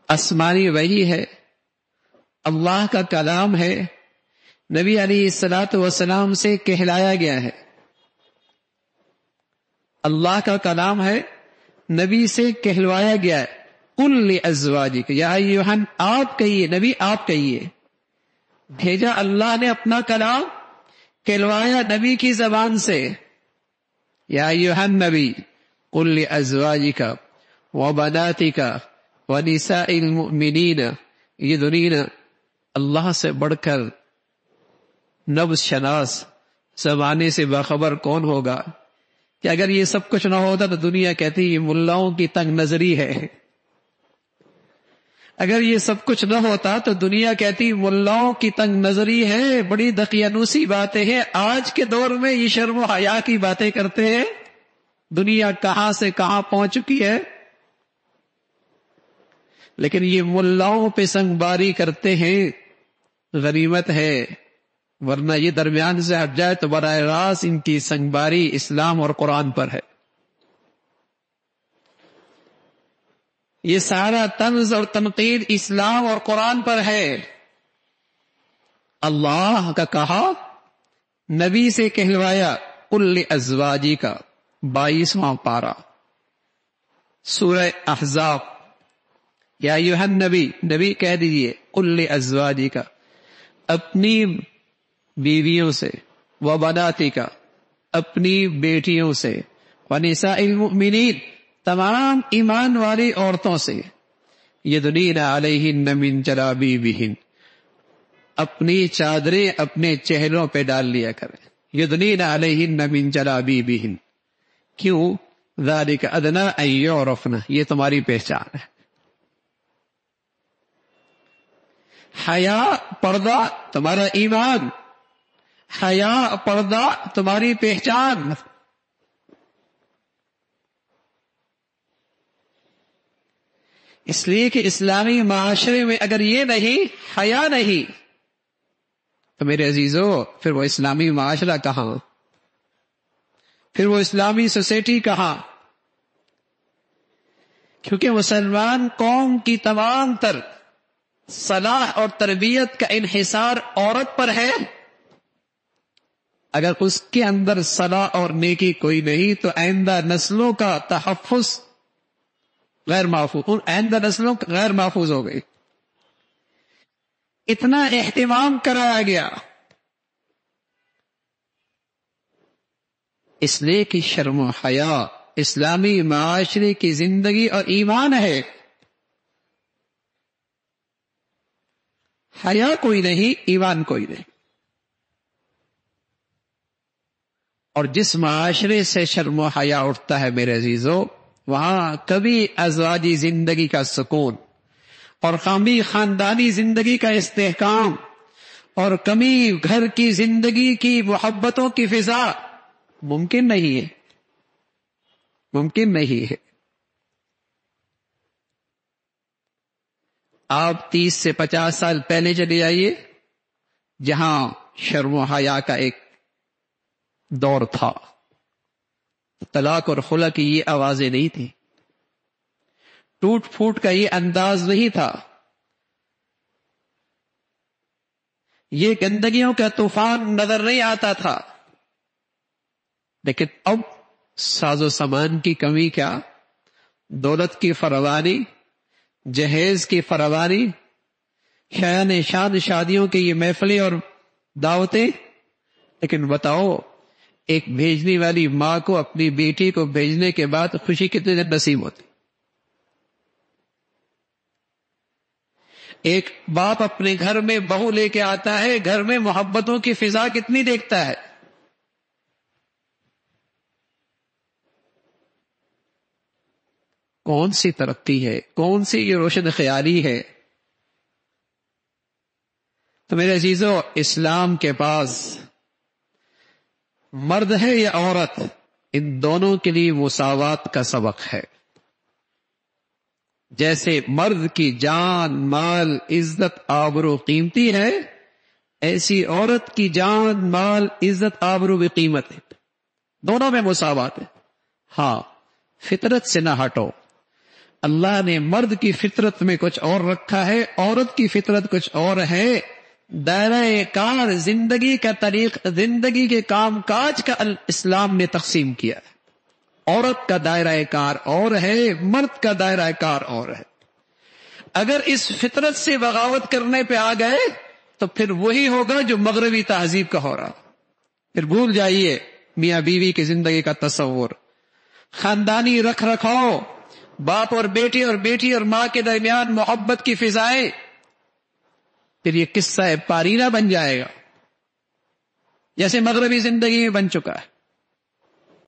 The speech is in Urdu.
آسمانی وحی ہے، اللہ کا کلام ہے، نبی علیہ الصلوۃ والسلام سے کہلایا گیا ہے. اللہ کا کلام ہے، نبی سے کہلوایا گیا ہے. قل لازواجک یا ایھا، آپ کہیے، نبی آپ کہیے. بھیجا اللہ نے اپنا کلام، کہلوایا نبی کی زبان سے. یا ایھا النبی قل لازواجک وبناتک ونساء المؤمنین یدنین. اللہ سے بڑھ کر نبض شناس، زمانے سے باخبر کون ہوگا کہ اگر یہ سب کچھ نہ ہوتا تو دنیا کہتی یہ ملاؤں کی تنگ نظری ہے. اگر یہ سب کچھ نہ ہوتا تو دنیا کہتی ملاؤں کی تنگ نظری ہے، بڑی دقیانوسی باتیں ہیں. آج کے دور میں یہ شرم و حیا کی باتیں کرتے ہیں. دنیا کہاں سے کہاں پہنچ چکی ہے. لیکن یہ ملاؤں پہ سنگ باری کرتے ہیں، غنیمت ہے. ورنہ یہ درمیان سے ہٹ جائے تو براہ راست ان کی سنگ باری اسلام اور قرآن پر ہے. یہ سارا طنز اور تنقید اسلام اور قرآن پر ہے. اللہ کا کہا، نبی سے کہلوایا. قل لازواجک، 22واں پارہ سورہ احزاب. یا ایھا النبی، نبی کہہ دیجئے. قل لازواجک، اپنی بیویوں سے، وبناتک، اپنی بیٹیوں سے، ونساء المؤمنین، تمام ایمان والی عورتوں سے. یدنین علیہن من جلابیبہن، اپنی چادریں اپنے چہروں پہ ڈال لیا کریں. یدنین علیہن من جلابیبہن. کیوں؟ ذالک ادنی ان یعرفن، یہ تمہاری پہچان ہے. حیا، پردہ تمہارا ایمان، حیا پردہ تمہاری پہچان. اس لیے کہ اسلامی معاشرے میں اگر یہ نہیں، حیا نہیں، تو میرے عزیزو پھر وہ اسلامی معاشرہ کہاں، پھر وہ اسلامی سوسائٹی کہاں. کیونکہ مسلمان قوم کی تمام تر صلاح اور تربیت کا انحصار عورت پر ہے. اگر اس کے اندر صلاح اور نیکی کوئی نہیں تو آئندہ نسلوں کا تحفظ غیر محفوظ، آئندہ نسلوں غیر محفوظ ہو گئی. اتنا اہتمام کرایا گیا اس لیے کہ شرم و حیا اسلامی معاشرے کی زندگی اور ایمان ہے. حیا کوئی نہیں، ایمان کوئی نہیں. اور جس معاشرے سے شرم و حیا اٹھتا ہے میرے عزیزو، وہاں کبھی ازواجی زندگی کا سکون اور کبھی خاندانی زندگی کا استحکام اور کبھی گھر کی زندگی کی محبتوں کی فضا ممکن نہیں ہے، ممکن نہیں ہے. آپ 30 سے 50 سال پہلے چلے جائیے، جہاں شرم و حیا کا ایک دور تھا. طلاق اور خلع کی یہ آوازیں نہیں تھی، ٹوٹ پھوٹ کا یہ انداز نہیں تھا، یہ گندگیوں کا طوفان نظر نہیں آتا تھا. لیکن اب ساز و سامان کی کمی کیا، دولت کی فراوانی، جہیز کی فراوانی، شایان شان شادیوں کی یہ محفلیں اور دعوتیں. لیکن بتاؤ، ایک بھیجنے والی ماں کو اپنی بیٹی کو بھیجنے کے بعد خوشی کتنے دن نصیب ہوتی. ایک باپ اپنے گھر میں بہو لے کے آتا ہے، گھر میں محبتوں کی فضا کتنی دیکھتا ہے. کون سی ترقی ہے، کون سی یہ روشن خیالی ہے. تو میرے عزیزو، اسلام کے پاس مرد ہے یا عورت، ان دونوں کے لیے مساوات کا سبق ہے. جیسے مرد کی جان، مال، عزت، آبرو قیمتی ہے، ایسی عورت کی جان، مال، عزت، آبرو بھی قیمت ہے. دونوں میں مساوات ہے. ہاں، فطرت سے نہ ہٹو. اللہ نے مرد کی فطرت میں کچھ اور رکھا ہے، عورت کی فطرت کچھ اور ہے. دائرہ کار زندگی کا طریق، زندگی کے کام کاج کا اسلام نے تقسیم کیا ہے. عورت کا دائرہ کار اور ہے، مرد کا دائرہ کار اور ہے. اگر اس فطرت سے بغاوت کرنے پہ آ گئے تو پھر وہی ہوگا جو مغربی تہذیب کا ہو رہا. پھر بھول جائیے میاں بیوی کی زندگی کا تصور، خاندانی رکھ رکھاؤ، باپ اور بیٹی اور بیٹی اور ماں کے درمیان محبت کی فضائیں، پھر یہ قصہ پارینہ بن جائے گا جیسے مغربی زندگی میں بن چکا ہے.